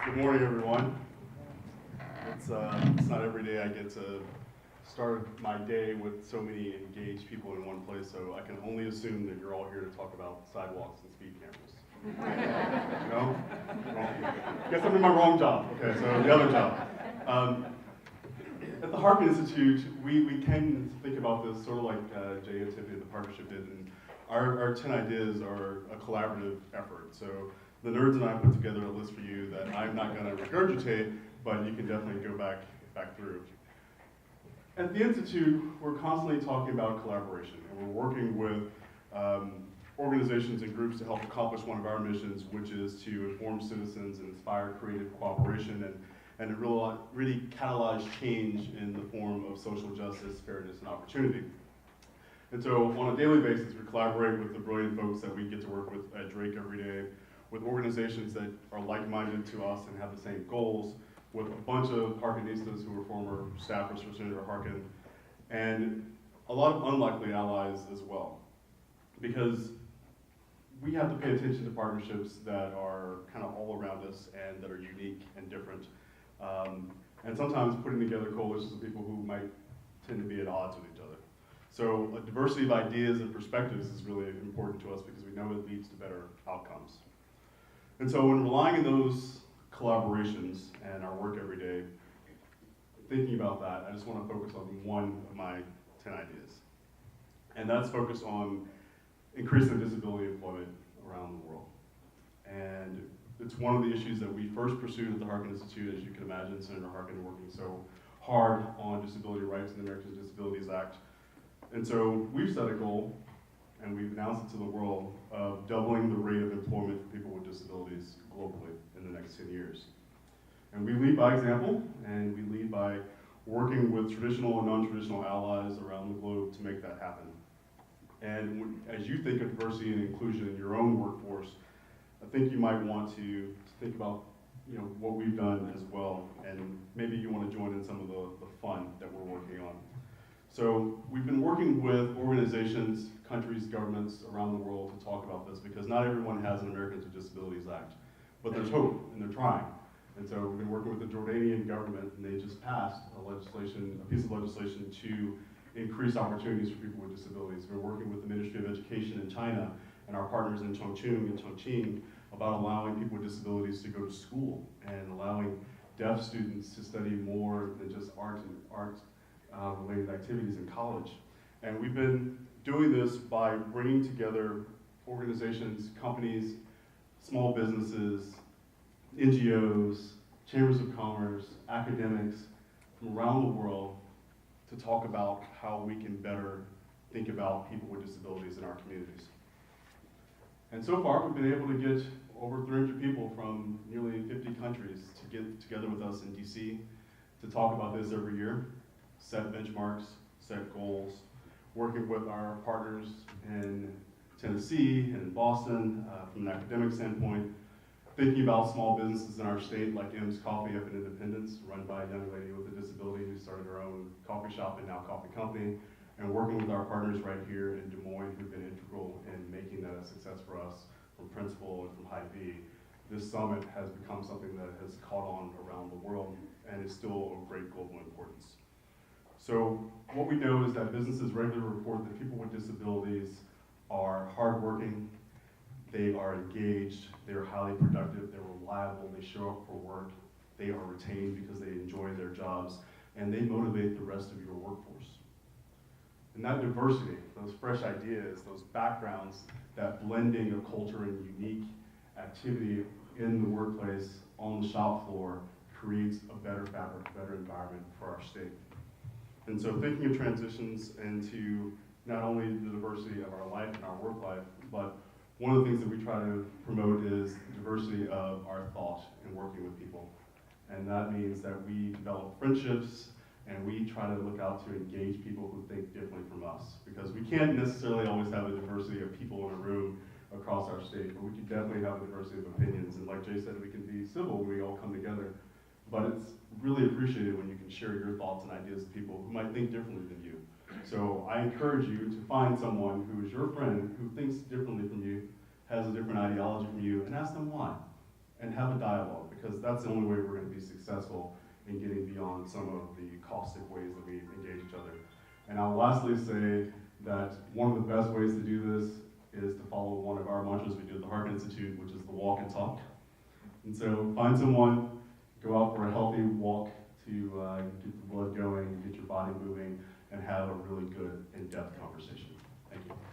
Good morning, everyone. It's not every day I get to start my day with so many engaged people in one place, so I can only assume that you're all here to talk about sidewalks and speed cameras. No? Wrong. Guess I'm in my wrong job. Okay, so the other job. At the Harkin Institute, we tend to think about this sort of like Jay and Tiffany, the partnership did, and our 10 ideas are a collaborative effort. So the nerds and I put together a list for you that I'm not going to regurgitate, but you can definitely go back through. At the Institute, we're constantly talking about collaboration, and we're working with organizations and groups to help accomplish one of our missions, which is to inform citizens and inspire creative cooperation and really catalyze change in the form of social justice, fairness, and opportunity. And so on a daily basis, we collaborate with the brilliant folks that we get to work with at Drake every day, with organizations that are like-minded to us and have the same goals, with a bunch of Harkinistas who are former staffers for Senator Harkin, and a lot of unlikely allies as well. Because we have to pay attention to partnerships that are kind of all around us and that are unique and different. And sometimes putting together coalitions of people who might tend to be at odds with each other. So a diversity of ideas and perspectives is really important to us because we know it leads to better outcomes. And so when relying on those collaborations and our work every day, thinking about that, I just want to focus on one of my 10 ideas. And that's focused on increasing disability employment around the world. And it's one of the issues that we first pursued at the Harkin Institute. As you can imagine, Senator Harkin working so hard on disability rights in the Americans with Disabilities Act. And so we've set a goal, and we've announced it to the world, of doubling the rate of employment for people with disabilities globally in the next 10 years. And we lead by example, and we lead by working with traditional and non-traditional allies around the globe to make that happen. And as you think of diversity and inclusion in your own workforce, I think you might want to think about what we've done as well, and maybe you want to join in some of the fun that we're working on. So we've been working with organizations, countries, governments around the world to talk about this because not everyone has an Americans with Disabilities Act, but there's hope and they're trying. And so we've been working with the Jordanian government, and they just passed a piece of legislation to increase opportunities for people with disabilities. We're working with the Ministry of Education in China and our partners in Chongqing and Chongqing about allowing people with disabilities to go to school and allowing deaf students to study more than just art related activities in college. And we've been doing this by bringing together organizations, companies, small businesses, NGOs, chambers of commerce, academics from around the world to talk about how we can better think about people with disabilities in our communities. And so far, we've been able to get over 300 people from nearly 50 countries to get together with us in DC to talk about this every year, set benchmarks, set goals, working with our partners in Tennessee and in Boston from an academic standpoint, thinking about small businesses in our state like M's Coffee up in Independence, run by a young lady with a disability who started her own coffee shop and now coffee company, and working with our partners right here in Des Moines who've been integral in making that a success for us from Principal and from Hy-Vee. This summit has become something that has caught on around the world and is still of great global importance. So what we know is that businesses regularly report that people with disabilities are hardworking, they are engaged, they're highly productive, they're reliable, they show up for work, they are retained because they enjoy their jobs, and they motivate the rest of your workforce. And that diversity, those fresh ideas, those backgrounds, that blending of culture and unique activity in the workplace, on the shop floor, creates a better fabric, a better environment for our state. And so thinking of transitions into not only the diversity of our life and our work life, but one of the things that we try to promote is diversity of our thought in working with people. And that means that we develop friendships and we try to look out to engage people who think differently from us. Because we can't necessarily always have a diversity of people in a room across our state, but we can definitely have a diversity of opinions. And like Jay said, we can be civil when we all come together. But it's really appreciated when you can share your thoughts and ideas with people who might think differently than you. So I encourage you to find someone who is your friend, who thinks differently from you, has a different ideology from you, and ask them why. and have a dialogue, because that's the only way we're going to be successful in getting beyond some of the caustic ways that we engage each other. And I'll lastly say that one of the best ways to do this is to follow one of our mantras we do at the Harkin Institute, which is the walk and talk. And so find someone, go out for a healthy walk to get the blood going, get your body moving, and have a really good in-depth conversation. Thank you.